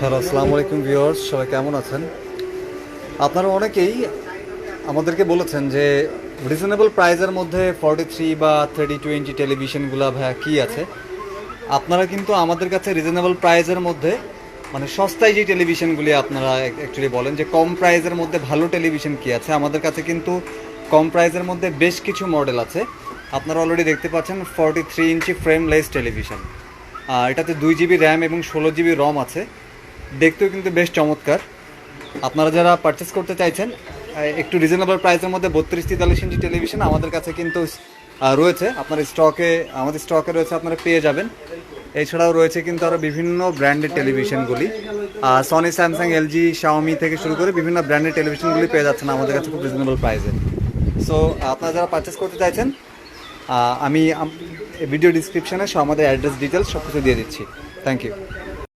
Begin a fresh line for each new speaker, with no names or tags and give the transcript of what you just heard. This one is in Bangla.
হ্যালো, আসসালামু আলাইকুম ভিউয়ার্স, সবাই কেমন আছেন? আপনারা অনেকেই আমাদেরকে বলেছেন যে রিজনেবল প্রাইসের মধ্যে 43 বা 32 ইঞ্চি টেলিভিশনগুলো ভাইয়া কী আছে। আপনারা কিন্তু আমাদের কাছে রিজনেবল প্রাইসের মধ্যে মানে সস্তায় যে টেলিভিশনগুলি আপনারা অ্যাকচুয়ালি বলেন যে কম প্রাইসের মধ্যে ভালো টেলিভিশন কী আছে, আমাদের কাছে কিন্তু কম প্রাইসের মধ্যে বেশ কিছু মডেল আছে। আপনারা অলরেডি দেখতে পাচ্ছেন 43 ইঞ্চি ফ্রেমলেস টেলিভিশন। এটাতে 2 জিবি র্যাম এবং 16 জিবি রম আছে। দেখতেও কিন্তু বেশ চমৎকার। আপনারা যারা পারচেস করতে চাইছেন একটু রিজনেবল প্রাইসের মধ্যে 32-43 ইঞ্চি টেলিভিশন আমাদের কাছে কিন্তু রয়েছে। আপনার আমাদের স্টকে রয়েছে, আপনারা পেয়ে যাবেন। এছাড়াও রয়েছে কিন্তু আরও বিভিন্ন ব্র্যান্ডের টেলিভিশনগুলি, সনি, স্যামসাং, এলজি, শাওমি থেকে শুরু করে বিভিন্ন ব্র্যান্ডের টেলিভিশনগুলি পেয়ে যাচ্ছেন আমাদের কাছে খুব রিজনেবল প্রাইসে। সো আপনারা যারা পারচেস করতে চাইছেন আমি ভিডিও ডিসক্রিপশানে আমাদের অ্যাড্রেস ডিটেলস সব কিছু দিয়ে দিচ্ছি। Thank you.